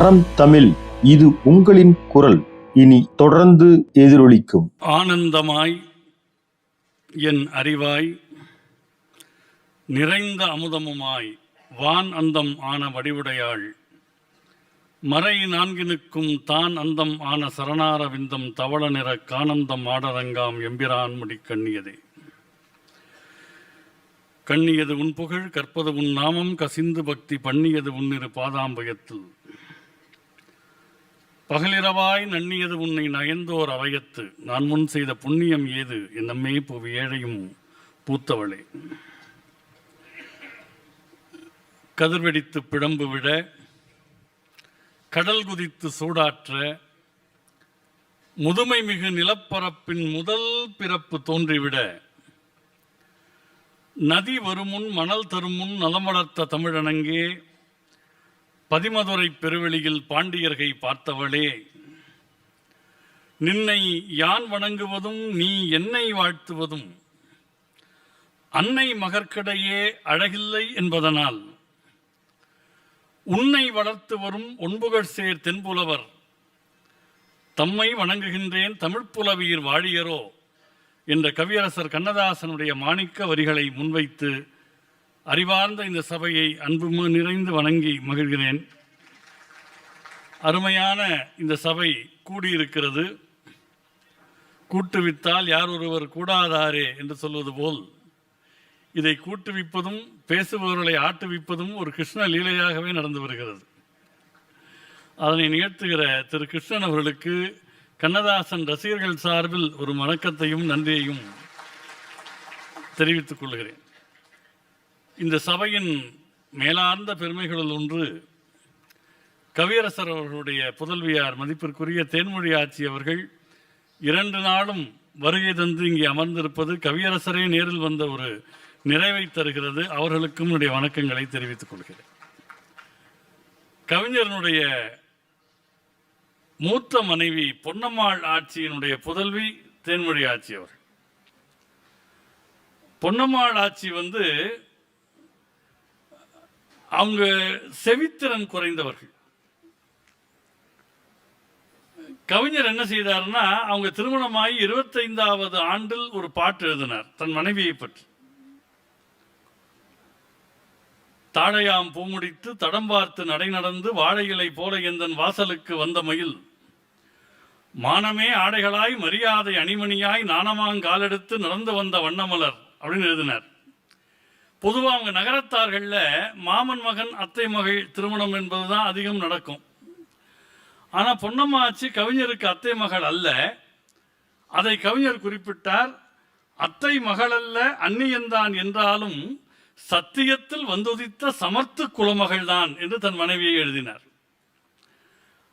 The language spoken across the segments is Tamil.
அறம் தமிழ், இது உங்களின் குரல். இனி தொடர்ந்து எதிரொலிக்கும். ஆனந்தமாய் என் அறிவாய் நிறைந்த அமுதமுமாய் வான் அந்தம் ஆன வடிவுடையாள் மறை நான்கினுக்கும் தான் அந்தம் ஆன சரணார விந்தம் தவள நிற கானந்தம் ஆடரங்காம் எம்பிரான் முடி கண்ணியதே. கண்ணியது உன் புகழ் கற்பது உன் நாமம் கசிந்து பக்தி பண்ணியது உன்னிரு பாதாம்பயத்தில் பகலிரவாய் நன்னியது உன்னை நயந்தோர் அவயத்து நான் முன் செய்த புண்ணியம் ஏது என்னம்மே புவி ஏழையும் பூத்தவளே. கதிர்வெடித்து பிழம்பு விட கடல் குதித்து சூடாற்ற முதுமை மிகு நிலப்பரப்பின் முதல் பிறப்பு தோன்றிவிட நதி வருமுன் மணல் தருமுன் நலம் வளர்த்த தமிழனங்கே பதிமதுரை பெருவெளியில் பாண்டியர்கை பார்த்தவளே. நின்னை யான் வணங்குவதும் நீ என்னை வாழ்த்துவதும் அன்னை மகற்கிடையே அழகில்லை என்பதனால் உன்னை வளர்த்து வரும் ஒன்புகழ் சேர் தென்புலவர் தம்மை வணங்குகின்றேன் தமிழ்ப்புலவீர் வாழியரோ என்ற கவியரசர் கண்ணதாசனுடைய மாணிக்க வரிகளை முன்வைத்து அறிவார்ந்த இந்த சபையை அன்பு நிறைந்து வணங்கி மகிழ்கிறேன். அருமையான இந்த சபை கூடியிருக்கிறது. கூட்டுவித்தால் யார் ஒருவர் கூடாதாரே என்று சொல்வது போல் இதை கூட்டுவிப்பதும் பேசுபவர்களை ஆட்டுவிப்பதும் ஒரு கிருஷ்ண லீலையாகவே நடந்து வருகிறது. அதனை நிகழ்த்துகிற திரு கிருஷ்ணன் அவர்களுக்கு கண்ணதாசன் ரசிகர்கள் சார்பில் ஒரு வணக்கத்தையும் நன்றியையும் தெரிவித்துக் கொள்கிறேன். இந்த சபையின் மேலார்ந்த பெருமைகளில் ஒன்று கவியரசர் அவர்களுடைய புதல்வியார் மதிப்பிற்குரிய தேன்மொழி ஆட்சி அவர்கள் 2 நாளும் வருகை தந்து இங்கே அமர்ந்திருப்பது கவியரசரே நேரில் வந்த ஒரு நிறைவை தருகிறது. அவர்களுக்கும் என்னுடைய வணக்கங்களை தெரிவித்துக் கொள்கிறேன். கவிஞரனுடைய மூத்த மனைவி பொன்னம்மாள் ஆட்சியினுடைய புதல்வி தேன்மொழி ஆட்சி அவர்கள். பொன்னம்மாள் ஆட்சி அவங்க செவித்திறன் குறைந்தவர்கள். கவிஞர் என்ன செய்தார்னா, அவங்க திருமணமாகி 25வது ஆண்டில் ஒரு பாட்டு எழுதினார் தன் மனைவியை பற்றி. தாழையாம் பூமுடித்து தடம் பார்த்து நடை நடந்து வாழை இலை போல எந்தன் வாசலுக்கு வந்த மயில் மானமே ஆடைகளாய் மரியாதை அணிமணியாய் நாணமாங்காலெடுத்து நடந்து வந்த வண்ணமலர் அப்படின்னு எழுதினார். பொதுவாக அவங்க நகரத்தார்களில் மாமன் மகன் அத்தை மகள் திருமணம் என்பது தான் அதிகம் நடக்கும். ஆனால் பொன்னம்மாச்சி கவிஞருக்கு அத்தை மகள் அல்ல. அதை கவிஞர் குறிப்பிட்டார். அத்தை மகள் அல்ல அந்நியன்தான் என்றாலும் சத்தியத்தில் வந்துதித்த சமர்த்து குலமகள் தான் என்று தன் மனைவியை எழுதினார்.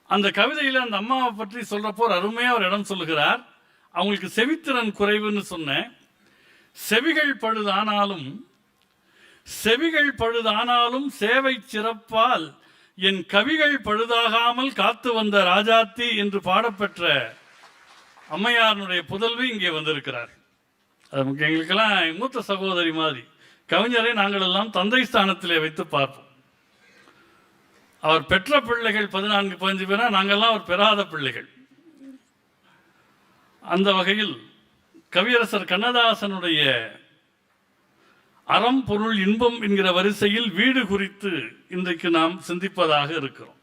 அந்த கவிதையில் அந்த அம்மாவை பற்றி சொல்றப்போ அருமையாக ஒரு இடம் சொல்லுகிறார். அவங்களுக்கு செவித்திறன் குறைவுன்னு சொன்னேன். செவிகள் பழுதானாலும் சேவை சிறப்பால் என் கவிகள் பழுதாகாமல் காத்து வந்த ராஜாத்தி என்று பாடப்பெற்ற அம்மையாருடைய புதல்வி இங்கே வந்திருக்கிறார். அது எங்களுக்கெல்லாம் மூத்த சகோதரி மாதிரி. கவிஞரை நாங்கள் எல்லாம் தந்தை ஸ்தானத்திலே வைத்து பார்ப்போம். அவர் பெற்ற பிள்ளைகள் 14-15 பேரா, நாங்கள்லாம் அவர் பெறாத பிள்ளைகள். அந்த வகையில் கவியரசர் கண்ணதாசனுடைய அறம் பொருள் இன்பம் என்கிற வரிசையில் வீடு குறித்து இன்றைக்கு நாம் சிந்திப்பதாக இருக்கிறோம்.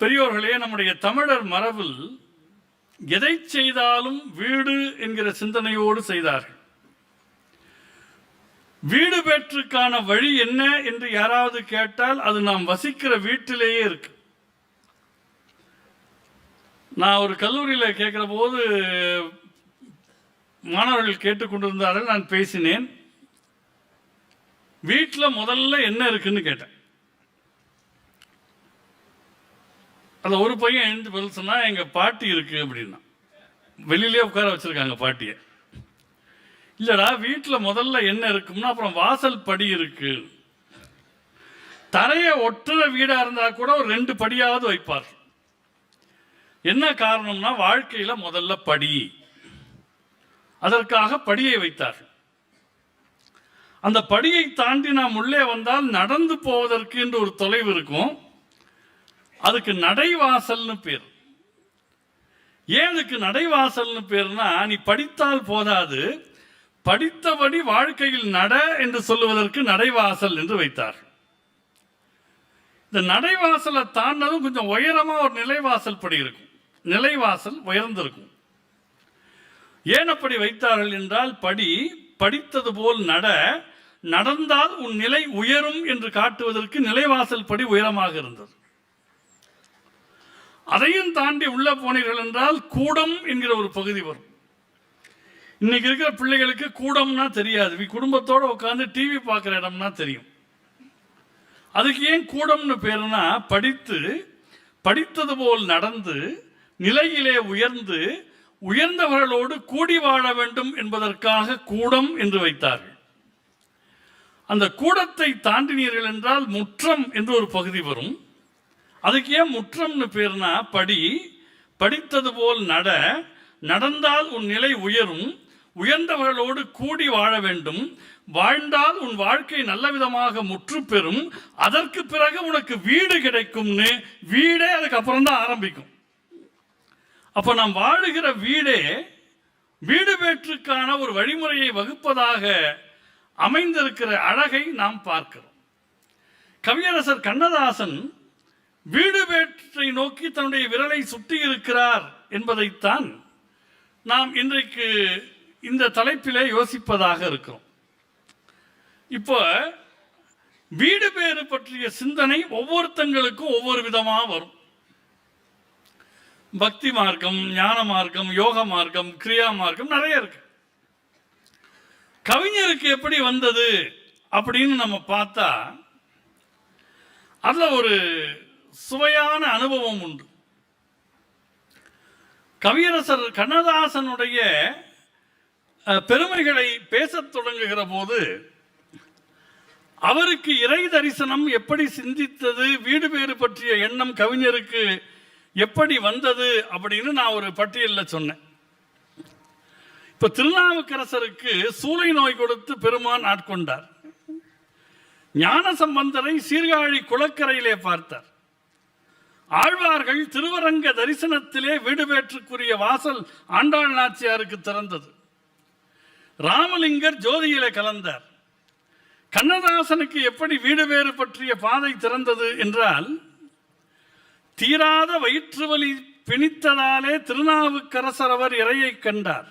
பெரியோர்களே, நம்முடைய தமிழர் மரபில் எதை செய்தாலும் வீடு என்கிற சிந்தனையோடு செய்தார்கள். வீடு பெற்றுக்கான வழி என்ன என்று யாராவது கேட்டால் அது நாம் வசிக்கிற வீட்டிலேயே இருக்கு. நான் ஒரு கல்லூரியில் கேட்கிற போது மாணவர்கள் கேட்டுக்கொண்டிருந்தார்கள். நான் பேசினேன். வீட்டில் முதல்ல என்ன இருக்குன்னு கேட்டேன். அந்த ஒரு பையன் எழுந்து பதில் சொன்னா, எங்க பாட்டி இருக்கு அப்படின்னா. வெளியிலே உட்கார வச்சிருக்காங்க பாட்டியை. இல்லடா, வீட்டில் முதல்ல என்ன இருக்கும்னா அப்புறம் வாசல் படி இருக்கு. தரையை ஒட்டுற வீடா இருந்தா கூட ஒரு 2 படியாவது வைப்பார். என்ன காரணம்னா, வாழ்க்கையில முதல்ல படி, அதற்காக படியை வைத்தார். அந்த படியை தாண்டி நாம் உள்ளே வந்தால் நடந்து போவதற்கு என்று ஒரு தொலைவு இருக்கும். அதுக்கு நடைவாசல்னு பேர். ஏன் அதுக்கு நடைவாசல்னு பேர்னா, நீ படித்தால் போதாது, படித்தபடி வாழ்க்கையில் நட என்று சொல்லுவதற்கு நடைவாசல் என்று வைத்தார். இந்த நடைவாசலை தாண்டதும் கொஞ்சம் உயரமா ஒரு நிலைவாசல் படி இருக்கும். நிலைவாசல் உயர்ந்திருக்கும். ஏன் அப்படி வைத்தார்கள் என்றால், படித்தது போல் நட, நடந்தால் உன் நிலை உயரும் என்று காட்டுவதற்கு நிலைவாசல் படி உயரமாக இருந்தது. அதையும் தாண்டி உள்ள போனீர்கள் என்றால் கூடம் என்கிற ஒரு பகுதி வரும். இன்னைக்கு இருக்கிற பிள்ளைகளுக்கு கூடம்னா தெரியாது. குடும்பத்தோட உட்காந்து டிவி பார்க்குற இடம்னா தெரியும். அதுக்கு ஏன் கூடம்னு பேருனா, படித்தது போல் நடந்து நிலையிலே உயர்ந்து உயர்ந்தவர்களோடு கூடி வாழ வேண்டும் என்பதற்காக கூடம் என்று வைத்தார்கள். அந்த கூடத்தை தாண்டினீர்கள் என்றால் முற்றம் என்று ஒரு பகுதி வரும். அதுக்கு ஏன் முற்றம்னு பேர்னா, படித்தது போல் நட, நடந்தால் உன் நிலை உயரும், உயர்ந்தவர்களோடு கூடி வாழ வேண்டும், வாழ்ந்தால் உன் வாழ்க்கை நல்ல விதமாக முற்று பெறும், அதற்கு பிறகு உனக்கு வீடு கிடைக்கும்னு வீடே அதுக்கப்புறம் தான் ஆரம்பிக்கும். அப்ப நாம் வாழுகிற வீடு பேற்றுக்கான ஒரு வழிமுறையை வகுப்பதாக அமைந்திருக்கிற அழகை நாம் பார்க்கிறோம். கவியரசர் கண்ணதாசன் வீடு பேற்றை நோக்கி தன்னுடைய விரலை சுட்டி இருக்கிறார் என்பதைத்தான் நாம் இன்றைக்கு இந்த தலைப்பிலே யோசிப்பதாக இருக்கிறோம். இப்போ வீடு பேறு பற்றிய சிந்தனை ஒவ்வொருத்தங்களுக்கும் ஒவ்வொரு விதமாக வரும். பக்தி மார்க்கம், ஞான மார்க்கம், யோக மார்க்கம், கிரியா மார்க்கம் நிறைய இருக்கு. கவிஞருக்கு எப்படி வந்தது அப்படின்னு நம்ம பார்த்தா, அதுல ஒரு சுவையான அனுபவம் உண்டு. கவியரசர் கண்ணதாசனுடைய பெருமைகளை பேசத் தொடங்குகிற போது, அவருக்கு இறை தரிசனம் எப்படி சிந்தித்தது, வீடு பேறு பற்றிய எண்ணம் கவிஞருக்கு எப்படி வந்தது அப்படின்னு நான் ஒரு பட்டியலில் சொன்னேன். இப்ப திருநாவுக்கரசருக்கு சூளை நோய் கொடுத்து பெருமான் ஆட்கொண்டார். ஞான சம்பந்தரை சீர்காழி குளக்கரையிலே பார்த்தார். ஆழ்வார்கள் திருவரங்க தரிசனத்திலே வீடு பேற்றுக்குரிய வாசல் ஆண்டாள் நாச்சியாருக்கு திறந்தது. ராமலிங்கர் ஜோதியிலே கலந்தார். கண்ணதாசனுக்கு எப்படி வீடு பேறு பற்றிய பாதை திறந்தது என்றால், தீராத வயிற்று வலி பிணித்ததாலே திருநாவுக்கரசர் அவர் இறையை கண்டார்.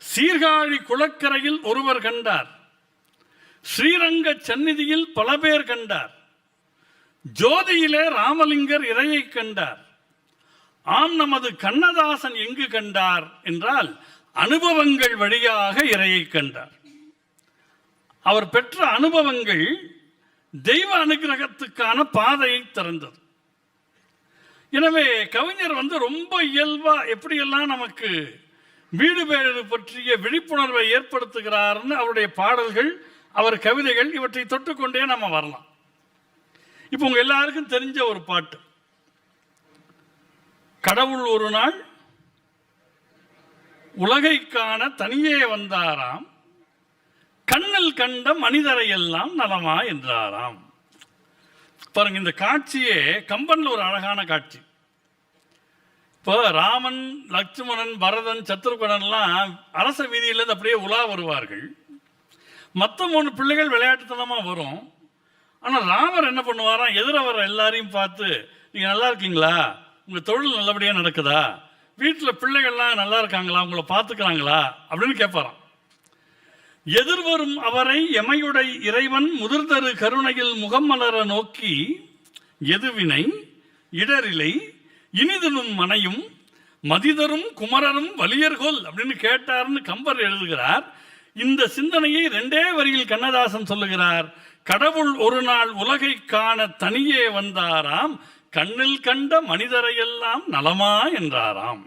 சீர்காழி குளக்கரையில் ஒருவர் கண்டார். ஸ்ரீரங்க சந்நிதியில் பல பேர் கண்டார். ஜோதியிலே ராமலிங்கர் இறையை கண்டார். ஆம், நமது கண்ணதாசன் எங்கு கண்டார் என்றால் அனுபவங்கள் வழியாக இறையை கண்டார். அவர் பெற்ற அனுபவங்கள் தெய்வ அனுகிரகத்துக்கான பாதையை திறந்தது. எனவே கவிஞர் ரொம்ப இயல்பா எப்படியெல்லாம் நமக்கு வீடு பேறு பற்றிய விழிப்புணர்வை ஏற்படுத்துகிறார்னு அவருடைய பாடல்கள், அவர் கவிதைகள், இவற்றை தொட்டுக்கொண்டே நம்ம வரலாம். இப்போ உங்க எல்லாருக்கும் தெரிஞ்ச ஒரு பாட்டு, கடவுள் ஒரு நாள் உலகை காண தனியே வந்தாராம், கண்ணில் கண்ட மனிதரை எல்லாம் நலமா என்றாராம். பாருங்க, இந்த காட்சியே கம்பன்ல ஒரு அழகான காட்சி. இப்போ ராமன், லட்சுமணன், பரதன், சத்ருகனெல்லாம் அரச வீதியிலிருந்து அப்படியே உலா வருவார்கள். மற்ற 3 பிள்ளைகள் விளையாட்டுத்தனமா வரும். ஆனால் ராமர் என்ன பண்ணுவாராம், எதிர வர எல்லாரையும் பார்த்து, நீங்கள் நல்லா இருக்கீங்களா, உங்கள் தொழில் நல்லபடியாக நடக்குதா, வீட்டில் பிள்ளைகள்லாம் நல்லா இருக்காங்களா, உங்களை பார்த்துக்கிறாங்களா அப்படின்னு கேட்பாராம். எதிர்வரும் அவரை எமையுடை இறைவன் முதிர்தரு கருணையில் முகமலர நோக்கி, எதுவினை இடரிலை இனிதனும் மனையும் மதிதரும் குமரரும் வலியர்கோல் அப்படின்னு கேட்டார்னு கம்பர் எழுதுகிறார். இந்த சிந்தனையை 2 வரியில் கண்ணதாசன் சொல்லுகிறார். கடவுள் ஒரு நாள் உலகை காண தனியே வந்தாராம், கண்ணில் கண்ட மனிதரையெல்லாம் நலமா என்றாராம்.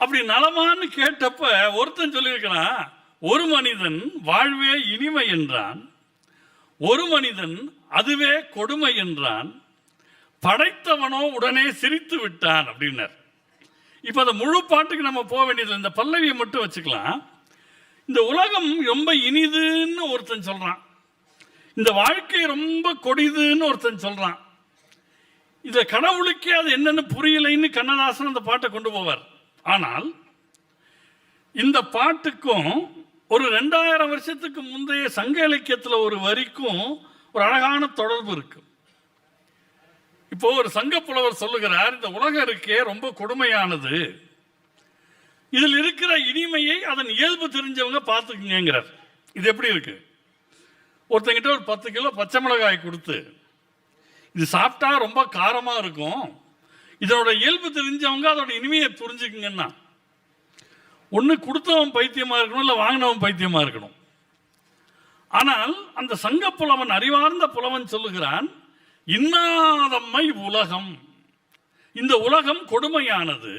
அப்படி நலமான்னு கேட்டப்ப ஒருத்தன் சொல்லியிருக்கிறான், ஒரு மனிதன் வாழ்வே இனிமை என்றான், ஒரு மனிதன் அதுவே கொடுமை என்றான், படைத்தவனோ உடனே சிரித்து விட்டான் அப்படின்னார். இப்ப அந்த முழு பாட்டுக்கு நம்ம போக வேண்டியது, இந்த பல்லவியை மட்டும் வச்சுக்கலாம். இந்த உலகம் ரொம்ப இனிதுன்னு ஒருத்தன் சொல்றான். இந்த வாழ்க்கை ரொம்ப கொடிதுன்னு ஒருத்தன் சொல்றான். இத கடவுளுக்கே அது என்னன்னு புரியலைன்னு கண்ணதாசன் அந்த பாட்டை கொண்டு போவார். ஆனால் இந்த பாட்டுக்கும் ஒரு 2000 வருஷத்துக்கு முந்தைய சங்க இலக்கியத்தில் ஒரு வரிக்கும் ஒரு அழகான தொடர்பு இருக்கு. இப்போ ஒரு சங்க புலவர் சொல்லுகிறார், இந்த உலகம் இருக்கே ரொம்ப கொடுமையானது, இதில் இருக்கிற இனிமையை அதன் இயல்பு தெரிஞ்சவங்க பார்த்துக்குங்கிறார். இது எப்படி இருக்கு? ஒருத்தங்கிட்ட ஒரு 10 கிலோ பச்சை மிளகாய் கொடுத்து இது சாப்பிட்டா ரொம்ப காரமா இருக்கும், இதோட இயல்பு தெரிஞ்சவங்க அதோட இனிமையை புரிஞ்சுக்குங்கன்னா, ஒன்று கொடுத்தவன் பைத்தியமா இருக்கணும், இல்லை வாங்கினவன் பைத்தியமா இருக்கணும். ஆனால் அந்த சங்க புலவன், அறிவார்ந்த புலவன் சொல்லுகிறான், இன்னாதம்மை உலகம், இந்த உலகம் கொடுமையானது,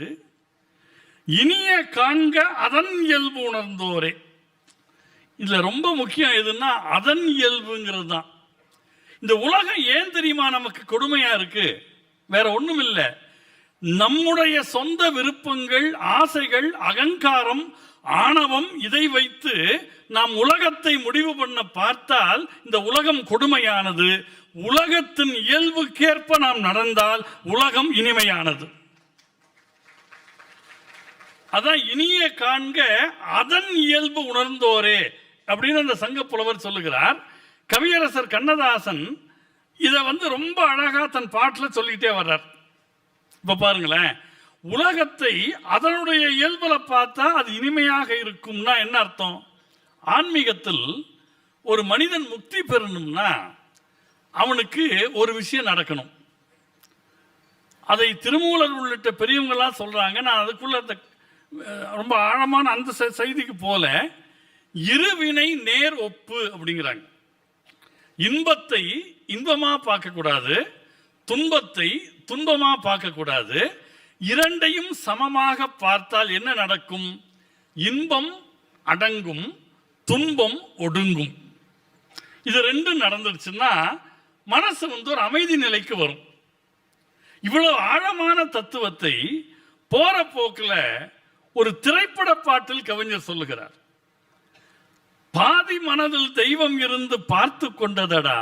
இனிய காண்க அதன் இயல்பு உணர்ந்தோரே. இதுல ரொம்ப முக்கியம் எதுன்னா அதன் இயல்புங்கிறது தான். இந்த உலகம் ஏன் தெரியுமா நமக்கு கொடுமையா இருக்கு? வேற ஒண்ணும் இல்லை, நம்முடைய சொந்த விருப்பங்கள், ஆசைகள், அகங்காரம், ஆணவம், இதை வைத்து நாம் உலகத்தை முடிவு பண்ண பார்த்தால் இந்த உலகம் கொடுமையானது. உலகத்தின் இயல்புக்கேற்ப நாம் நடந்தால் உலகம் இனிமையானது. அதான் இனிய காண்க அதன் இயல்பு உணர்ந்தோரே அப்படின்னு அந்த சங்க புலவர் சொல்லுகிறார். கவியரசர் கண்ணதாசன் இதை ரொம்ப அழகா தன் பாட்டில் சொல்லிட்டே வர்றார். இப்ப பாருங்களேன், உலகத்தை அதனுடைய இயல்புல பார்த்தா அது இனிமையாக இருக்கும்னா என்ன அர்த்தம்? ஆன்மீகத்தில் ஒரு மனிதன் முக்தி பெறணும்னா அவனுக்கு ஒரு விஷயம் நடக்கணும். அதை திருமூலர் உள்ளிட்ட பெரியவங்களாம் சொல்றாங்க. நான் அதுக்குள்ள ரொம்ப ஆழமான அந்த செய்திக்கு போல, இருவினை நேர் ஒப்பு அப்படிங்கிறாங்க. இன்பத்தை இன்பமா பார்க்கக்கூடாது, துன்பத்தை துன்பமா பார்க்கக்கூடாது. இரண்டையும் சமமாக பார்த்தால் என்ன நடக்கும்? இன்பம் அடங்கும், துன்பம் ஒடுங்கும். இது ரெண்டும் நடந்துருச்சுன்னா மனசு ஒரு அமைதி நிலைக்கு வரும். இவ்வளவு ஆழமான தத்துவத்தை போற போக்குல ஒரு திரைப்பட பாட்டில் கவிஞர் சொல்லுகிறார். பாதி மனதில் தெய்வம் இருந்து பார்த்து கொண்டதடா,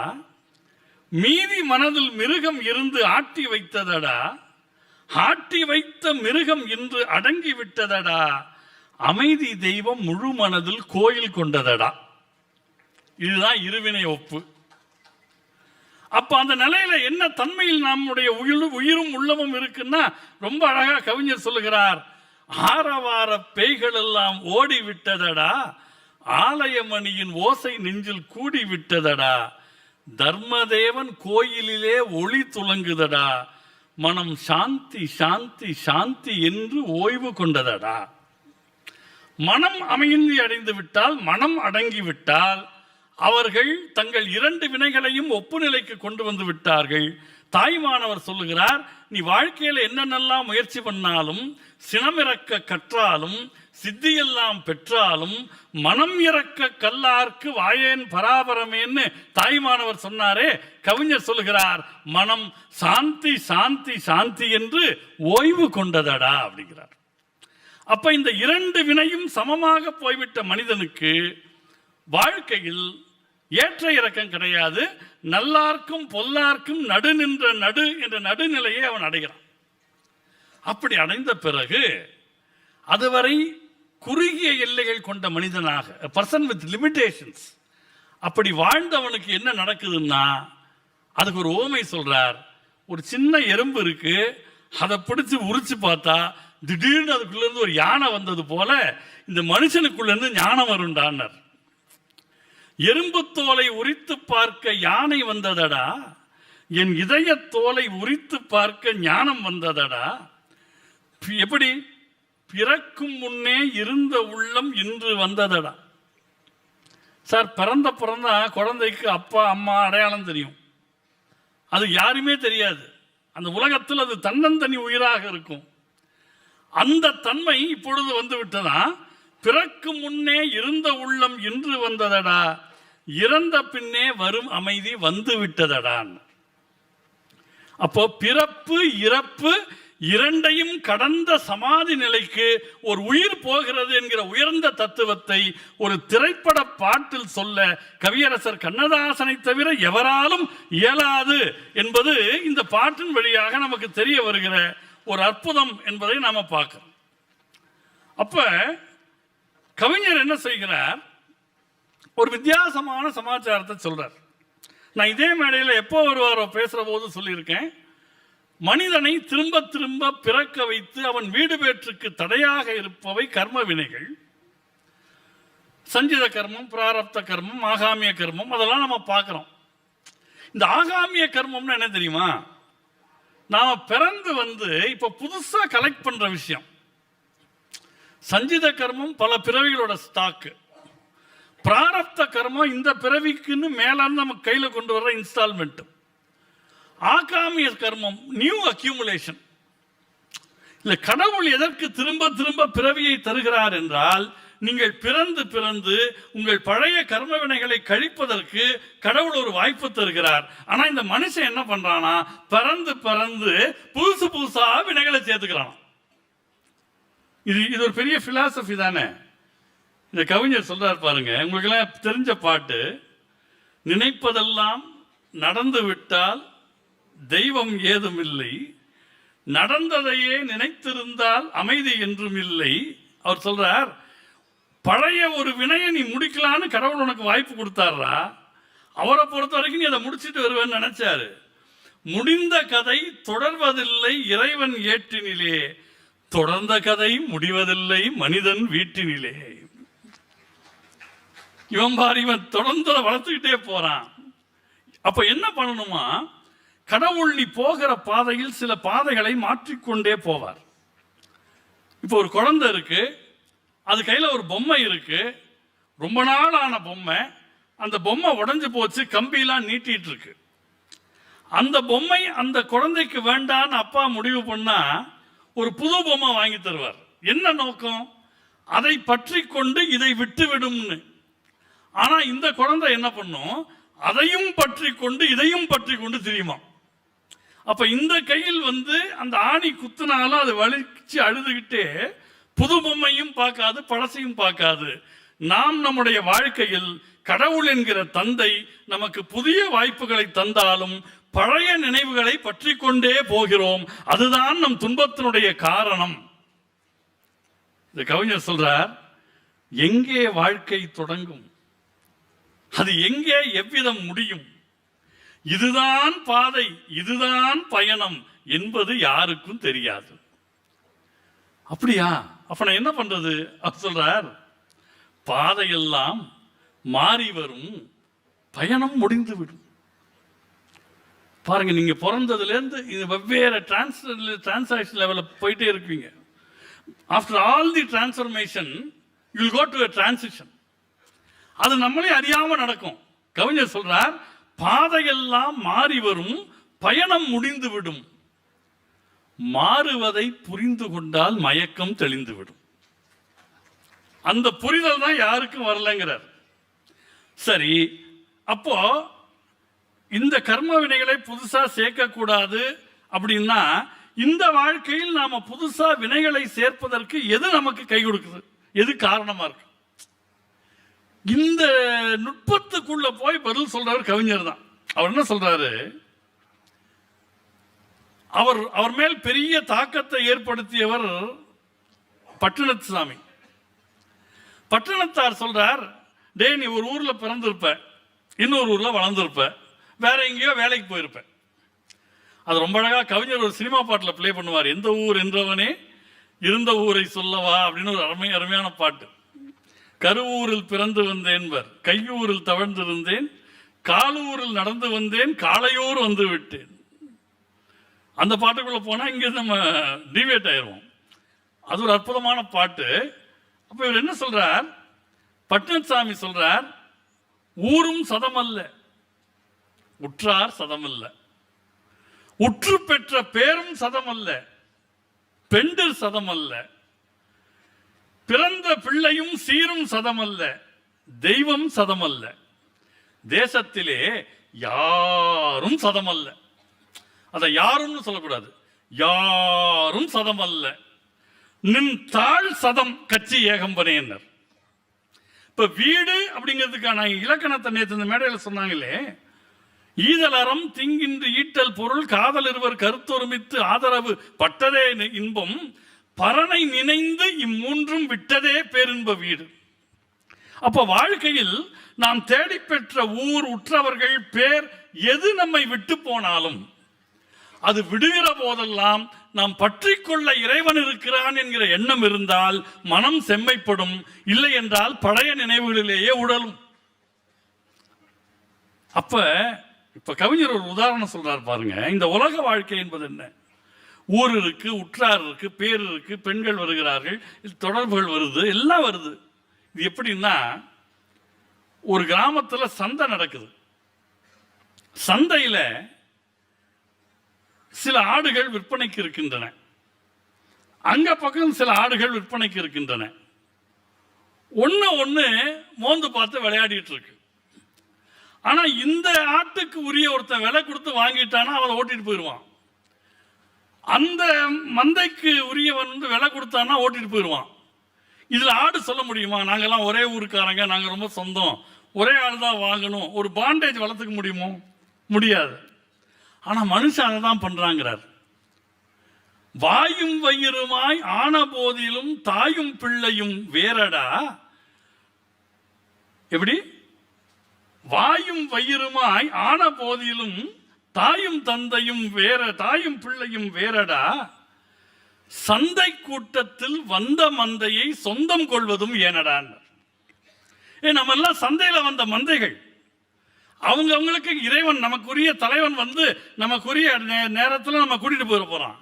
மீதி மனதில் மிருகம் இருந்து ஆட்டி வைத்ததடா, ஆட்டி வைத்த மிருகம் இன்று அடங்கி விட்டதடா, அமைதி தெய்வம் முழு மனதில் கோயில் கொண்டதடா. இதுதான் இருவினை ஒப்பு. அப்ப அந்த நிலையில என்ன தன்மையில் நம்முடைய உயிரும் உள்ளமும் இருக்குன்னா ரொம்ப அழகா கவிஞர் சொல்லுகிறார். ஆரவார பேய்கள் எல்லாம் ஓடி விட்டதடா, ஆலயமணியின் ஓசை நெஞ்சில் கூடி விட்டதடா, தர்மதேவன் கோயிலிலே ஒளி துலங்குதடா, மனம் சாந்தி சாந்தி சாந்தி என்று ஓய்வு கொண்டதடா. மனம் அமைதி அடைந்து விட்டால், மனம் அடங்கி விட்டால் அவர்கள் தங்கள் 2 வினைகளையும் ஒப்பு நிலைக்கு கொண்டு வந்து விட்டார்கள். தாய்மானவர் சொல்லுகிறார், நீ வாழ்க்கையில் என்னென்னலாம் முயற்சி பண்ணாலும், சினமிறக்க கற்றாலும், சித்தியெல்லாம் பெற்றாலும், மனம் இறக்க கல்லார்க்கு வாயேன் பராபரமேன்னு தாய்மானவர் சொன்னாரே. கவிஞர் சொல்லுகிறார், மனம் சாந்தி சாந்தி சாந்தி என்று ஓய்வு கொண்டதடா அப்படிங்கிறார். அப்ப இந்த 2 வினையும் சமமாக போய்விட்ட மனிதனுக்கு வாழ்க்கையில் ஏற்ற இறக்கம் கிடையாது. நல்லார்க்கும் பொல்லார்க்கும் நடு நின்ற நடு என்ற நடுநிலையை அவன் அடைகிறான். அப்படி அடைந்த பிறகு அதுவரை குறுகிய எல்லைகள் கொண்ட மனிதனாக, பர்சன் வித் லிமிடேஷன்ஸ், அப்படி வாழ்ந்தவனுக்கு என்ன நடக்குதுன்னா, அதுக்கு ஒரு ஓமை சொல்றார். ஒரு சின்ன எறும்பு இருக்கு, அதை பிடிச்சு உரிச்சு பார்த்தா திடீர்னு அதுக்குள்ள இருந்து ஒரு யானை வந்தது போல இந்த மனுஷனுக்குள்ள இருந்து ஞானம் வருண்டான்னார். எறும்பு தோலை உரித்து பார்க்க யானை வந்ததடா, என் இதய தோலை உரித்து பார்க்க ஞானம் வந்ததடா. எப்படி? பிறக்கும் முன்னே இருந்த உள்ளம் இன்று வந்ததடா. சார், பிறந்த குழந்தைக்கு அப்பா அம்மா அடையாளம் தெரியும், அது யாருமே தெரியாது. அந்த உலகத்தில் அது தன்னந்தனி உயிராக இருக்கும். அந்த தன்மை இப்பொழுது வந்து விட்டதா. பிறக்கும் முன்னே இருந்த உள்ளம் இன்று வந்ததடா, இறந்த பின்னே வரும் அமைதி வந்து விட்டதடான். அப்போ பிறப்பு இறப்பு இரண்டையும் கடந்த சமாதி நிலைக்கு ஒரு உயிர் போகிறது என்கிற உயர்ந்த தத்துவத்தை ஒரு திரைப்பட பாட்டில் சொல்ல கவியரசர் கண்ணதாசனை தவிர எவராலும் இயலாது என்பது இந்த பாட்டின் வழியாக நமக்கு தெரிய வருகிற ஒரு அற்புதம் என்பதை நாம பார்க்கிறோம். அப்ப கவிஞர் என்ன செய்கிறார், ஒரு வித்தியாசமான சமாச்சாரத்தை சொல்றார். நான் இதே மேடையில் எப்போ வருவாரோ பேசுற போது சொல்லியிருக்கேன், மனிதனை திரும்ப திரும்ப பிறக்க வைத்து அவன் வீடு பேற்றுக்கு தடையாக இருப்பவை கர்ம வினைகள். சஞ்சித கர்மம், பிராரப்த கர்மம், ஆகாமிய கர்மம், அதெல்லாம் நம்ம பார்க்கிறோம். இந்த ஆகாமிய கர்மம்னு என்ன தெரியுமா, நாம பிறந்து வந்து இப்ப புதுசா கலெக்ட் பண்ற விஷயம். சஞ்சித கர்மம் பல பிறவிகளோட ஸ்டாக்கு. பிராரப்த கர்மம் இந்த பிறவிக்குன்னு மேல நம்ம கையில கொண்டு வர்ற இன்ஸ்டால்மெண்ட். ஆகாமிய கர்மம் நியூ அக்யூமுலேஷன். இல்ல, கடவுள் எதற்கு திரும்ப திரும்ப பிறவியை தருகிறார் என்றால், நீங்கள் பிறந்து பிறந்து உங்கள் பழைய கர்ம வினைகளை கழிப்பதற்கு கடவுள் ஒரு வாய்ப்பு தருகிறார். ஆனா இந்த மனுஷன் என்ன பண்றானா, பிறந்து பிறந்து புதுசு புதுசா வினைகளை சேர்த்துக்கிறான். இது ஒரு பெரிய பிலாசபி தானே. இந்த கவிஞர் சொல்றார் பாருங்க, உங்களுக்கு எல்லாம் தெரிஞ்ச பாட்டு, நினைப்பதெல்லாம் நடந்து விட்டால் தெய்வம் ஏதும் இல்லை, நடந்ததையே நினைத்திருந்தால் அமைதி என்றும் இல்லை. அவர் சொல்றார், பழைய ஒரு வினையை நீ முடிக்கலான்னு கடவுள் உனக்கு வாய்ப்பு கொடுத்தாரா, அவரை பொறுத்த வரைக்கும் நீ அதை முடிச்சுட்டு வருவேன்னு நினைச்சாரு. முடிந்த கதை தொடர்வதில்லை இறைவன் ஏற்றினிலே, தொடர்ந்த கதை முடிவதில்லை மனிதன் வீட்டினிலே. இவன் பாரு, இவன் தொடர்ந்து வளர்த்துக்கிட்டே போறான். அப்ப என்ன பண்ணணுமா, கடவுள் நீ போகிற பாதையில் சில பாதைகளை மாற்றிக்கொண்டே போவார். இப்போ ஒரு குழந்தை இருக்கு, அது கையில ஒரு பொம்மை இருக்கு, ரொம்ப நாள் ஆன பொம்மை. அந்த பொம்மை உடைஞ்சு போச்சு, கம்பியெல்லாம் நீட்டிட்டு இருக்கு. அந்த பொம்மை அந்த குழந்தைக்கு வேண்டான்னு அப்பா முடிவு பண்ணா ஒரு புது பொம்மை வாங்கி தருவார். என்ன நோக்கம், அதை பற்றி கொண்டு இதை விட்டு விடும்னு. ஆனா இந்த குழந்தை என்ன பண்ணும், அதையும் பற்றி கொண்டு இதையும் பற்றி கொண்டு தெரியுமா. அப்ப இந்த கையில் வந்து அந்த ஆணி குத்துனாலும் அது வலிச்சு அழுதுகிட்டே புது பொம்மையும் பார்க்காது, பழசையும் பார்க்காது. நாம் நம்முடைய வாழ்க்கையில் கடவுள் என்கிற தந்தை நமக்கு புதிய வாய்ப்புகளை தந்தாலும் பழைய நினைவுகளை பற்றி கொண்டே போகிறோம். அதுதான் நம் துன்பத்தினுடைய காரணம். இந்த கவிஞர் சொல்றார், எங்கே வாழ்க்கை தொடங்கும், அது எங்கே எவ்விதம் முடியும், இதுதான் பாதை, இதுதான் பயணம் என்பது யாருக்கும் தெரியாது. அப்படியா, அப்ப நான் என்ன பண்றது? அவர் சொல்றார், பாதையெல்லாம் மாறி வரும், பயணம் முடிந்து விடும். பாருங்க, நீங்க பிறந்ததுல இருந்து இது வெவ்வேறு டிரான்சாக்ஷன் லெவல்ல போயிட்டே இருக்கீங்க. After all the transformation you will go to a transition. அது நம்மளே அறியாம நடக்கும். கவிஞர் சொல்றார், பாதையெல்லாம் மாறி வரும், பயணம் முடிந்து விடும், மாறுவதை புரிந்து கொண்டால் மயக்கம் தெளிந்து விடும். அந்த புரிதல் தான் யாருக்கும் வரலங்கிறார். சரி, அப்போ இந்த கர்ம வினைகளை புதுசா சேர்க்க கூடாது அப்படின்னா, இந்த வாழ்க்கையில் நாம புதுசா வினைகளை சேர்ப்பதற்கு எது நமக்கு கை கொடுக்குது, எது காரணமா இருக்கு? இந்த நுட்பத்துக்குள்ள போய் பதில் சொல்றவர் கவிஞர் தான். அவர் என்ன சொல்றாரு, அவர் மேல் பெரிய தாக்கத்தை ஏற்படுத்தியவர் பட்டணத்து சாமி. பட்டணத்தார் சொல்றார், டே நீ ஒரு ஊர்ல பிறந்திருப்ப, இன்னொரு ஊர்ல வளர்ந்திருப்ப, வேற எங்கேயோ வேலைக்கு போயிருப்ப. அது ரொம்ப அழகா கவிஞர் ஒரு சினிமா பாட்டில் பிளே பண்ணுவார். எந்த ஊர் என்றவனே இருந்த ஊரை சொல்லவா அப்படின்னு ஒரு அருமையான பாட்டு. கருவூரில் பிறந்து வந்தேன்பர், கையூரில் தவழ்ந்திருந்தேன், காலூரில் நடந்து வந்தேன், காளையூர் வந்து விட்டேன். அந்த பாட்டுக்குள்ள போனா இங்க நம்ம டிவேட் ஆயிடுவோம். அது ஒரு அற்புதமான பாட்டு. அப்ப இவர் என்ன சொல்றார், பட்டணசாமி சொல்றார், ஊரும் சதமல்ல, உற்றார் சதமல்ல, உற்று பெற்ற பேரும் சதமல்ல, பெண்டர் சதமல்ல, பிறந்த பிள்ளையும் சீரும் சதமல்ல, தெய்வம் சதமல்ல, தேசத்திலே யாரும் சதமல்ல. அதை யாரும்னு சொல்லக்கூடாது, யாரும் சதம் அல்ல, நின் தாழ் சதம் கட்சி ஏகம்பனேன்னர். இப்ப வீடு அப்படிங்கிறதுக்கான இலக்கணத்தை நேற்று இந்த மேடையில் சொன்னாங்களே, ஈதலறம் திங்கின்று ஈட்டல் பொருள் காதல் இருவர் கருத்தொருமித்து ஆதரவு பட்டதே இன்பம் பரனை நினைந்து இம்மூன்றும் விட்டதே பேரின்ப வீடு. அப்ப வாழ்க்கையில் நாம் தேடி பெற்ற ஊர், உற்றவர்கள், பேர் எது நம்மை விட்டு போனாலும் அது விடுகிற போதெல்லாம் நாம் பற்றி கொள்ள இறைவன் இருக்கிறான் என்கிற எண்ணம் இருந்தால் மனம் செம்மைப்படும். இல்லை என்றால் பழைய நினைவுகளிலேயே உடலும். இப்ப கவிஞர் ஒரு உதாரணம் சொல்றார் பாருங்க. இந்த உலக வாழ்க்கை என்பது என்ன? ஊர் இருக்கு, உற்றார் இருக்கு, பேர் இருக்கு, பெண்கள் வருகிறார்கள், தொடர்புகள் வருது, எல்லாம் வருது. இது எப்படின்னா, ஒரு கிராமத்தில் சந்தை நடக்குது. சந்தையில் சில ஆடுகள் விற்பனைக்கு இருக்கின்றன, அங்க பக்கம் சில ஆடுகள் விற்பனைக்கு இருக்கின்றன. ஒண்ணு மோந்து பார்த்து விளையாடிட்டு இருக்கு. ஆனா இந்த ஆட்டுக்கு உரிய ஒருத்தன் விலை கொடுத்து வாங்கிட்டானா அவன் ஓட்டிட்டு போயிடுவான். அந்த மந்தைக்கு உரியவன் விலை கொடுத்தானா ஓட்டிட்டு போயிடுவான். இதுல ஆடு சொல்ல முடியுமா, நாங்கெல்லாம் ஒரே ஊருக்காரங்க, நாங்க ரொம்ப சொந்தம், ஒரே ஆள் தான் வாங்கணும், ஒரு பாண்டேஜ் வளர்த்துக்க முடியுமோ? முடியாது. ஆனா மனுஷன் அதை தான் பண்றாங்கிறார். வாயும் வயிறுமாய் ஆன போதிலும் தாயும் பிள்ளையும் வேறடா. எப்படி? வாயும் வயிறுமாய் ஆன போதிலும் தாயும் தந்தையும் வேற, தாயும் பிள்ளையும் வேறடா. சந்தை கூட்டத்தில் வந்த மந்தையை சொந்தம் கொள்வதும் ஏனடா. நம்ம எல்லாம் சந்தையில வந்த மந்தைகள். அவங்களுக்கு இறைவன், நமக்குரிய தலைவன் நமக்குரிய நேரத்தில் நம்ம கூட்டிட்டு போயிட போறான்.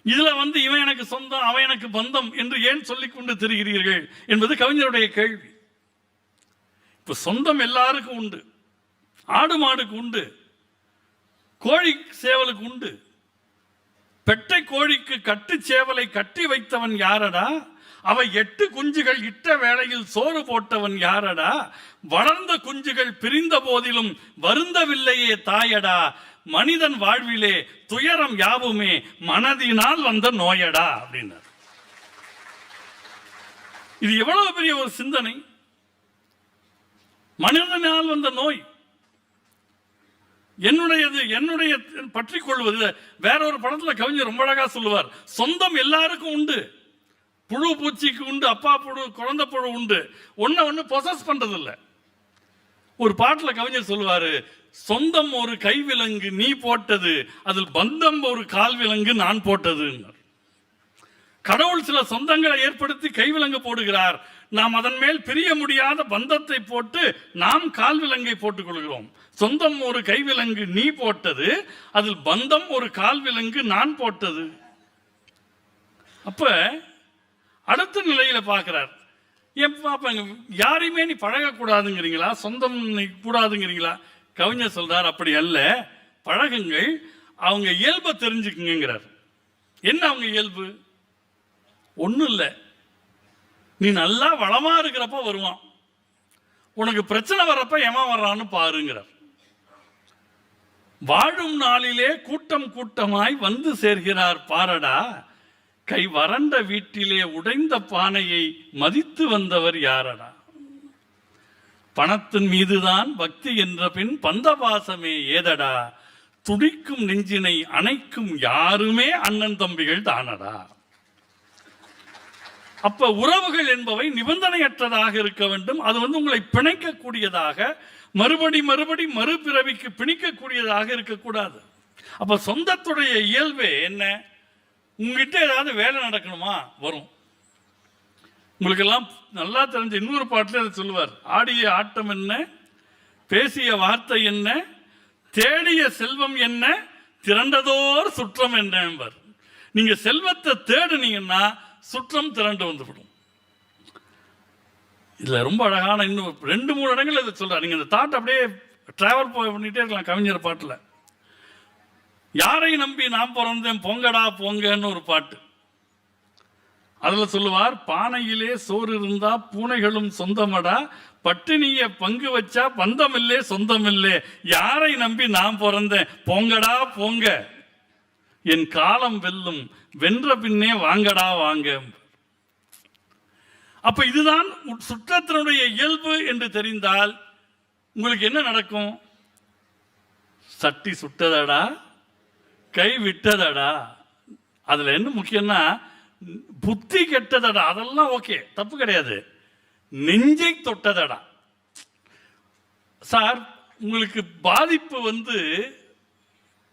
இதுல இவன் எனக்கு சொந்தம், அவன் எனக்கு பந்தம் என்று ஏன் சொல்லிக் கொண்டு திரிகிறீர்கள் என்பது கவிஞருடைய கேள்வி. இப்ப சொந்தம் எல்லாருக்கும் உண்டு, ஆடு மாடுக்கு உண்டு, கோழி சேவலுக்கு உண்டு. பெட்டை கோழிக்கு கட்டு சேவலை கட்டி வைத்தவன் யாரடா? அவை 8 குஞ்சுகள் இட்ட வேளையில் சோறு போட்டவன் யாரடா? வளர்ந்த குஞ்சுகள் பிரிந்த போதிலும் வருந்தவில்லையே தாயடா. மனிதன் வாழ்விலே துயரம் யாவுமே மனதினால் வந்த நோயடா அப்படின்னார். இது எவ்வளவு பெரிய ஒரு சிந்தனை! மனிதனால் வந்த நோய் என்னுடைய பற்றி கொள்வது. வேற ஒரு படத்துல கவிஞர் ரொம்ப அழகா சொல்லுவார், சொந்தம் எல்லாருக்கும் உண்டு, புழு பூச்சிக்கு உண்டு, அப்பா புழு குழந்தை புழு உண்டு, ஒன்னு பொசஸ் பண்றது இல்லை. ஒரு பாட்டுல கவிஞர் சொல்லுவாரு, சொந்தம் ஒரு கைவிலங்கு நீ போட்டது, அதில் பந்தம் ஒரு கால் விலங்கு நான் போட்டது. கடவுள் சில சொந்தங்களை ஏற்படுத்தி கைவிலங்கு போடுகிறார், நாம் அதன் மேல் பிரிய முடியாத பந்தத்தை போட்டு நாம் கால் விலங்கை போட்டுக் கொள்கிறோம். சொந்தம் ஒரு கைவிலங்கு நீ போட்டது, அதில் பந்தம் ஒரு கால் விலங்கு நான் போட்டது. அப்ப அடுத்த நிலையில பார்க்கிறார், யாரையுமே நீ பழகக்கூடாதுங்கிறீங்களா, சொந்தம் கூடாதுங்கிறீங்களா? கவிஞர் சொல்றார், அப்படி அல்ல, பழகுங்கள், அவங்க இயல்பை தெரிஞ்சுக்குங்கிறார். என்ன அவங்க இயல்பு? ஒன்றும் இல்லை, நீ நல்லா வளமா இருக்கிறப்ப வருவான், உனக்கு பிரச்சனை வர்றப்ப ஏமா வர்றான்னு பாருங்கிறார். வாழும் நாளிலே கூட்டம் கூட்டமாய் வந்து சேர்கிறார் பாரடா. கை வறண்ட வீட்டிலே உடைந்த பானையை மதித்து வந்தவர் யாரடா. பணத்தின் மீதுதான் பக்தி என்ற பின் பந்தபாசமே ஏதடா. துடிக்கும் நெஞ்சினை அணைக்கும் யாருமே அண்ணன் தம்பிகள் தானடா. அப்ப உறவுகள் என்பவை நிபந்தனையற்றதாக இருக்க வேண்டும். அது உங்களை பிணைக்கக்கூடியதாக, மறுபடி மறுபிறவிக்கு பிணிக்கக்கூடியதாக இருக்கக்கூடாது. அப்ப சொந்தத்துடைய இயல்பே என்ன? உங்ககிட்ட ஏதாவது வேலை நடக்கணுமா, வரும். உங்களுக்கெல்லாம் நல்லா தெரிஞ்ச இன்னொரு பாட்டில் அதை சொல்லுவார், ஆடிய ஆட்டம் என்ன, பேசிய வார்த்தை என்ன, தேடிய செல்வம் என்ன, திரண்டதோர் சுற்றம் என்ன என்பார். நீங்க செல்வத்தை தேடுனீங்கன்னா சுற்றம் திரண்டு வந்துவிடும். இதுல ரொம்ப அழகான இன்னும் 2-3 இடங்கள் இதை சொல்றாரு. நீங்க இந்த தாட் அப்படியே டிராவல் பண்ணிட்டே இருக்கலாம். கவிஞர் பாட்டுல யாரை நம்பி நான் பிறந்தேன் பொங்கடா பொங்கன்னு ஒரு பாட்டு. அதுல சொல்லுவார், பானையிலே சோறு இருந்தா பூனைகளும் சொந்தமடா, பட்டினிய பங்கு வச்சா பந்தம் இல்லே சொந்தம் இல்லே, யாரை நம்பி நான் பிறந்தேன் பொங்கடா பொங்க. என் காலம் வெல்லும், வென்ற பின்னே வாங்கடா வாங்க. அப்ப இதுதான் சுற்றத்தினுடைய இயல்பு என்று தெரிந்தால் உங்களுக்கு என்ன நடக்கும்? சட்டி சுட்டதடா, கை விட்டதடா. அதுல என்ன முக்கியம்னா புத்தி கெட்டதடா, அதெல்லாம் ஓகே, தப்பு கிடையாது. நெஞ்சை தொட்டதடா. சார், உங்களுக்கு பாதிப்பு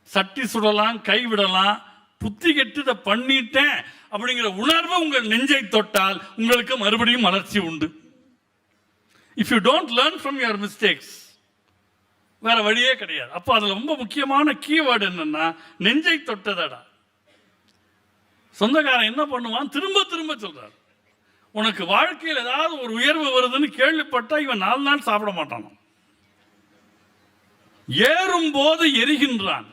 சட்டி சுடலாம், கை விடலாம், புத்தி கெட்டு இதை பண்ணிட்டேன் அப்படிங்கிற உணர்வு உங்கள் நெஞ்சை தொட்டால் உங்களுக்கு மறுபடியும் வளர்ச்சி உண்டு. If you don't learn from your mistakes, வேற வழியே கிடையாது. அப்போ அதுல ரொம்ப முக்கியமான கீவேர்டு என்னன்னா நெஞ்சை தொட்டதடா. சொந்தக்காரன் என்ன பண்ணுவான்? திரும்ப திரும்ப சொல்றார், உனக்கு வாழ்க்கையில் ஏதாவது ஒரு உயர்வு வருதுன்னு கேள்விப்பட்டா இவன் 4 நாள் சாப்பிட மாட்டான். ஏறும் போது எரிகின்றான்.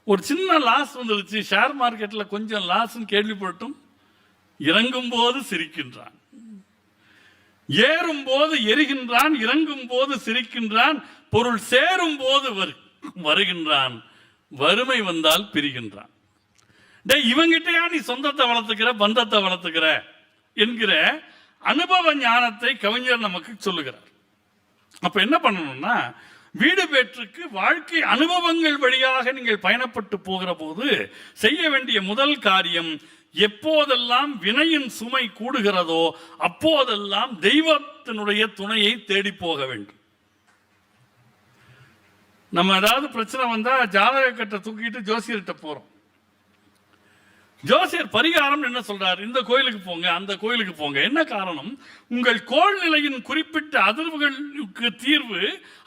ஒரு சின்ன லாஸ் வந்துருச்சு, ஷேர் மார்க்கெட்ல கொஞ்சம் லாஸ் கேள்விப்பட்டும் இறங்கும் போது சிரிக்கின்றான். ஏறும் போது எரிகின்றான், இறங்கும் போது சிரிக்கின்றான், பொருள் சேரும் போது வருகின்றான், வறுமை வந்தால் பிரிகின்றான். இவங்கிட்டயா நீ சொந்தத்தை வளர்த்துக்கிற, பந்தத்தை வளர்த்துக்கிற என்கிற அனுபவ ஞானத்தை கவிஞர் நமக்கு சொல்லுகிறார். அப்ப என்ன பண்ணணும்னா, வீடு பேற்றுக்கு வாழ்க்கை அனுபவங்கள் வழியாக நீங்கள் பயணப்பட்டு போகிற போது செய்ய வேண்டிய முதல் காரியம், எப்போதெல்லாம் வினையின் சுமை கூடுகிறதோ அப்போதெல்லாம் தெய்வத்தினுடைய துணையை தேடி போக வேண்டும். நம்ம ஏதாவது பிரச்சனை வந்தா ஜாதக கட்டை தூக்கிட்டு ஜோசியர்கிட்ட போறோம். ஜோசியர் பரிகாரம் என்ன சொல்றார்? இந்த கோயிலுக்கு போங்க, அந்த கோயிலுக்கு போங்க. என்ன காரணம்? உங்கள் கோள் நிலையின் குறிப்பிட்ட அதிர்வுகளுக்கு தீர்வு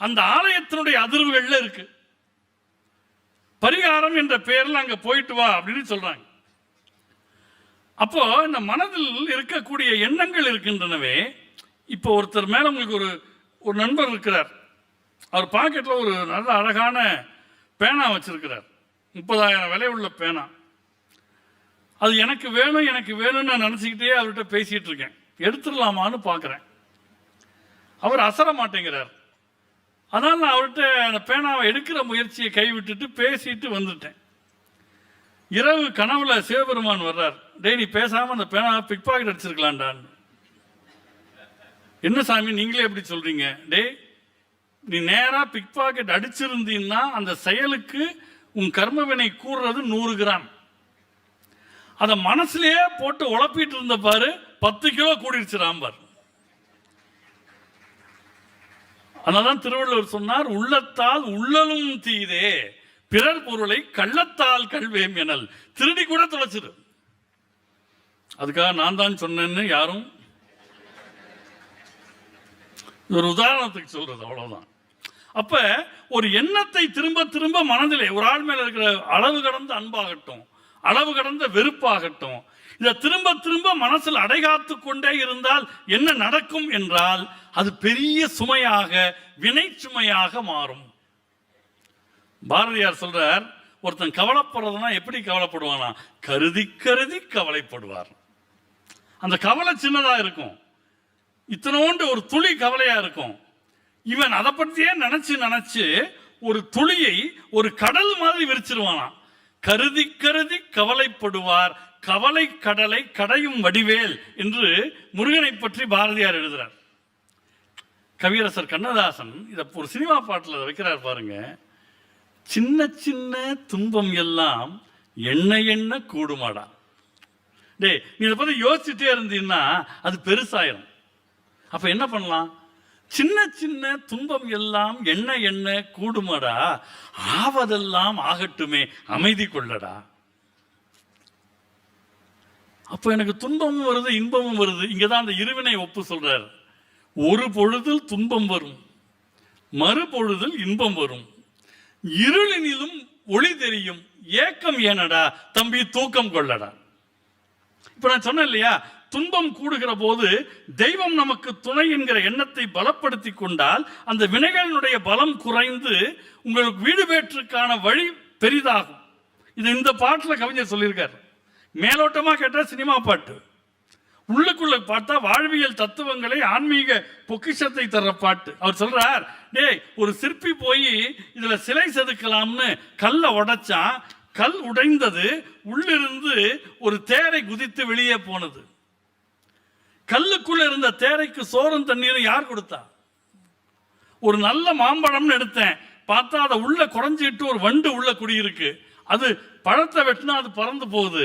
அந்த ஆலயத்தினுடைய அதிர்வுகள்ல இருக்கு. பரிகாரம் என்ற பெயர்ல அங்க போயிட்டு வா அப்படின்னு சொல்றாங்க. அப்போ இந்த மனதில் இருக்கக்கூடிய எண்ணங்கள் இருக்கின்றனவே. இப்போ ஒருத்தர் மேல உங்களுக்கு ஒரு நண்பர் இருக்கிறார், அவர் பாக்கெட்ல ஒரு நல்ல அழகான பேனா வச்சிருக்கிறார், 30,000 விலை உள்ள பேனா. அது எனக்கு வேணும் எனக்கு வேணும்னு நான் நினச்சிக்கிட்டே அவர்கிட்ட பேசிகிட்டு இருக்கேன். எடுத்துடலாமான்னு பார்க்குறேன். அவர் அசர மாட்டேங்கிறார். அதனால் நான் அவர்கிட்ட அந்த பேனாவை எடுக்கிற முயற்சியை கைவிட்டுட்டு பேசிட்டு வந்துட்டேன். இரவு கனவுல சிவபெருமான் வர்றார். டேய், நீ பேசாமல் அந்த பேனாவை பிக் பாக்கெட் அடிச்சிருக்கலான்டான்னு. என்ன சாமி நீங்களே எப்படி சொல்கிறீங்க? டேய், நீ நேராக பிக் பாக்கெட் அடிச்சிருந்தீன்னா அந்த செயலுக்கு உன் கர்மவினை கூறுறது 100 கிராம். அதை மனசுலயே போட்டு உழப்பிட்டு இருந்த பாரு 10 கிலோ கூடிருச்சுராம் பார். அதனால்தான் திருவள்ளுவர் சொன்னார், உள்ளத்தால் உள்ளலும் தீதே பிறர் பொருளை கள்ளத்தால் கல்வேம் எனல். திருடி கூட தொலைச்சிரு. அதுக்காக நான் தான் சொன்னேன்னு யாரும் ஒரு உதாரணத்துக்கு சொல்றது, அவ்வளவுதான். அப்ப ஒரு எண்ணத்தை திரும்ப திரும்ப மனதிலே ஒரு ஆள் மேல இருக்கிற அளவு கடந்த அன்பாகட்டும், அளவு கடந்த வெறுப்பாகட்டும், இதை திரும்ப திரும்ப மனசில் அடைகாத்து கொண்டே இருந்தால் என்ன நடக்கும் என்றால் அது பெரிய சுமையாக, வினை சுமையாக மாறும். பாரதியார் சொல்றார், ஒருத்தன் கவலைப்படுறதுனா எப்படி கவலைப்படுவானா? கருதி கருதி கவலைப்படுவார். அந்த கவலை சின்னதா இருக்கும், இத்தனோண்டு ஒரு துளி கவலையா இருக்கும். இவன் அதை பற்றியே நினைச்சு நினைச்சு ஒரு துளியை ஒரு கடல் மாதிரி விரிச்சிருவானா. கருதி கருதி கவலைப்படுவார், கவலை கடலை கடையும் வடிவேல் என்று முருகனை பற்றி பாரதியார் எழுதுறார். கவியரசர் கண்ணதாசன் இதை ஒரு சினிமா பாட்டில் வைக்கிறார் பாருங்க. சின்ன சின்ன துன்பம் எல்லாம் எண்ண எண்ண கூடுமாடா. டே, நீ இதை பற்றி யோசிச்சுட்டே இருந்தீங்கன்னா அது பெருசாயிரும். அப்ப என்ன பண்ணலாம்? சின்ன சின்ன துன்பம் எல்லாம் எண்ண எண்ண கூடுமாடா, ஆவதெல்லாம் ஆகட்டுமே அமைதி கொள்ளடா. அப்ப எனக்கு துன்பமும் வருது, இன்பமும் வருது. இங்கதான் அந்த இருவினை ஒப்பு சொல்றார். ஒரு பொழுதில் துன்பம் வரும், மறுபொழுதில் இன்பம் வரும், இருளினிலும் ஒளி தெரியும், ஏக்கம் ஏனடா தம்பி தூக்கம் கொள்ளடா. இப்ப நான் சொன்னேன் இல்லையா, துன்பம் கூடுகிற போது தெய்வம் நமக்கு துணை என்கிற எண்ணத்தை பலப்படுத்தி கொண்டால் அந்த வினைகளினுடைய பலம் குறைந்து உங்களுக்கு வீடு பேற்றுக்கான வழி பெரிதாகும். இது இந்த பாட்டுல கவிஞர் சொல்லியிருக்காரு. மேலோட்டமா கேட்டா சினிமா பாட்டு, உள்ளுக்குள்ள பார்த்தா வாழ்வியல் தத்துவங்களை, ஆன்மீக பொக்கிஷத்தை தர்ற பாட்டு. அவர் சொல்றார், டேய், ஒரு சிற்பி போய் இதுல சிலை செதுக்கலாம்னு கல்லை உடைச்சா கல் உடைந்தது, உள்ளிருந்து ஒரு தேரை குதித்து வெளியே போனது. கல்லுக்குள்ள இருந்த தேரைக்கு சோறும் தண்ணீரும் யார் கொடுத்தா? ஒரு நல்ல மாம்பழம்னு எடுத்தேன், பார்த்தா அதை உள்ள குறைஞ்சிட்டு ஒரு வண்டு உள்ள குடியிருக்கு. அது பழத்தை வெட்டினா அது பறந்து போகுது.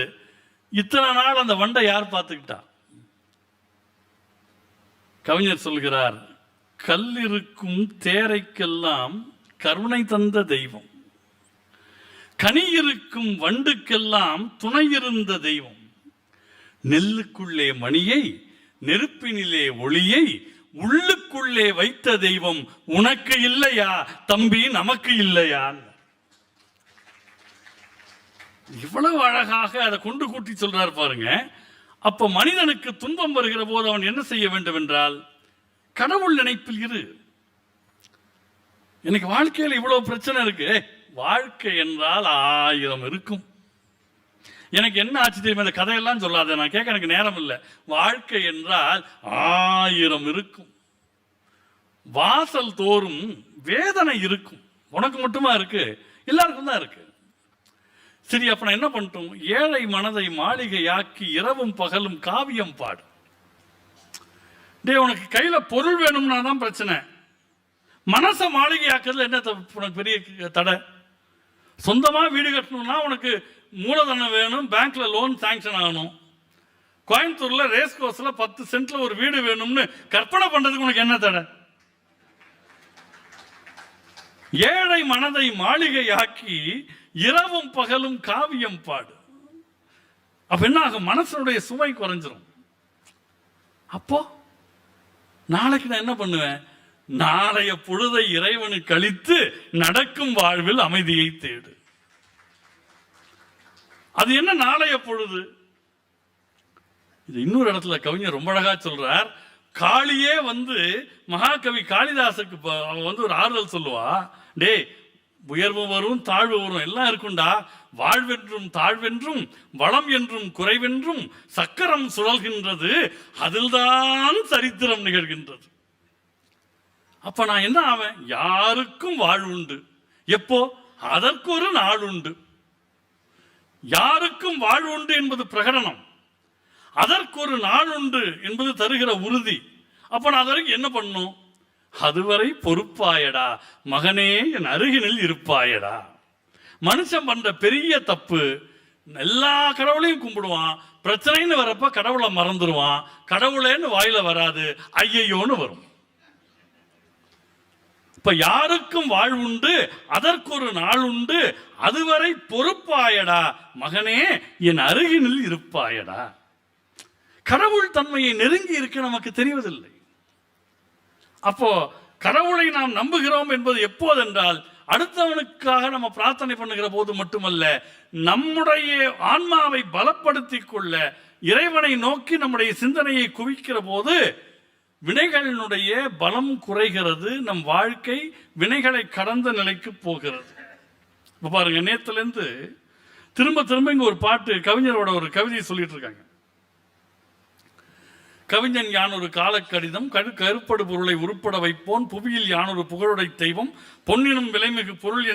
இத்தனை நாள் அந்த வண்டை யார் பார்த்துக்கிட்டா? கவிஞர் சொல்கிறார், கல்லிருக்கும் தேரைக்கெல்லாம் கருணை தந்த தெய்வம், கனி இருக்கும் வண்டுக்கெல்லாம் துணை இருந்த தெய்வம், நெல்லுக்குள்ளே மணியை நெருப்பினிலே ஒளியை உள்ளுக்குள்ளே வைத்த தெய்வம் உனக்கு இல்லையா தம்பி, நமக்கு இல்லையா? இவ்வளவு அழகாக அதை கொண்டு கூட்டி சொல்றார் பாருங்க. அப்ப மனிதனுக்கு துன்பம் வருகிற போது அவன் என்ன செய்ய வேண்டும் என்றால், கடவுள் நினைப்பில் இரு. எனக்கு வாழ்க்கையில் இவ்வளவு பிரச்சனை இருக்கு, வாழ்க்கை என்றால் 1000 இருக்கும். எனக்கு என்ன ஆச்சு தெரியுமா? இந்த கதையெல்லாம் சொல்லாத, நான் கேட்க எனக்கு நேரம் இல்லை. வாழ்க்கை என்றால் 1000 இருக்கும். வாசல் தோறும் வேதனை இருக்கும். உனக்கு மட்டுமா இருக்கு? எல்லாருக்கும் தான் இருக்கு. சரி, அப்ப நான் என்ன பண்ணிட்டோம்? ஏழை மனதை மாளிகையாக்கி இரவும் பகலும் காவியம் பாடு. டே, உனக்கு கையில பொருள் வேணும்னா தான் பிரச்சனை. மனசை மாளிகையாக்குறதுல என்ன உனக்கு பெரிய தடை? சொந்தமா வீடு கட்டணும்னா உனக்கு மூலதனம் வேணும், பேங்க்ல லோன் சாங்ஷன் ஆகணும். கோயம்புத்தூர்ல ரேஸ் கோர்ஸ்ல 10 சென்ட்ல ஒரு வீடு வேணும்னு கற்பனை பண்றதுக்கு உனக்கு என்ன தடை? ஏழை மனதை மாளிகையாக்கி இரவும் பகலும் காவியம் பாடு. அப்ப என்ன ஆகும்? மனசனுடைய சுமை குறைஞ்சிரும். அப்போ நாளைக்கு நான் என்ன பண்ணுவேன்? நாளைய பொழுதை இறைவனுக்கு அளித்து நடக்கும் வாழ்வில் அமைதியை தேடு. அது என்ன நாளைய பொழுது? இது இன்னொரு இடத்துல கவிஞர் ரொம்ப அழகா சொல்றார். காளியே மகாகவி காளிதாசுக்கு ஒரு ஆறுதல் சொல்லுவா. டே, உயர்வு வரும் தாழ்வு வரும், எல்லாம் இருக்குண்டா. வாழ்வென்றும் தாழ்வென்றும் வளம் என்றும் குறைவென்றும் சக்கரம் சுழல்கின்றது, அதில்தான் சரித்திரம் நிகழ்கின்றது. அப்ப நான் என்ன ஆவேன்? யாருக்கும் வாழ்வுண்டு. எப்போ? அதற்கு ஒரு நாள் உண்டு. யாருக்கும் வாழ்வுண்டு என்பது பிரகடனம், அதற்கு ஒரு நாள் உண்டு என்பது தருகிற உறுதி. அப்ப நான் அது வரைக்கும் என்ன பண்ணும்? அதுவரை பொறுப்பாயடா மகனே, என் அருகினில் இருப்பாயடா. மனுஷன் பண்ற பெரிய தப்பு, எல்லா கடவுளையும் கும்பிடுவான், பிரச்சனைன்னு வரப்ப கடவுளை மறந்துடுவான். கடவுளேன்னு வாயில வராது, ஐயையோன்னு வரும். இப்ப யாருக்கும் வாழ்வுண்டு, அதற்கு ஒரு நாள் உண்டு, அதுவரை பொறுப்பாயடா மகனே, என் அருகினில் இருப்பாயடா. கடவுள் தன்மையை நெருங்கி இருக்க நமக்கு தெரிவதில்லை. அப்போ கடவுளை நாம் நம்புகிறோம் என்பது எப்போதென்றால், அடுத்தவனுக்காக நம்ம பிரார்த்தனை பண்ணுகிற போது மட்டுமல்ல, நம்முடைய ஆன்மாவை பலப்படுத்திக் கொள்ள இறைவனை நோக்கி நம்முடைய சிந்தனையை குவிக்கிற போது வினைகளினுடைய பலம் குறைகிறது. நம் வாழ்க்கை வினைகளை கடந்த நிலைக்கு போகிறது. இப்ப பாருங்க, நேத்துல இருந்து திரும்ப திரும்ப இங்க ஒரு பாட்டு, கவிஞரோட ஒரு கவிதையை சொல்லிட்டு இருக்காங்க. கவிஞன் யான் ஒரு காலக்கடிதம், கருப்படு பொருளை உருப்பட வைப்போன், புவியில் யான் ஒரு புகழுடை தெய்வம், பொன்னினும் விலைமிகு பொருள்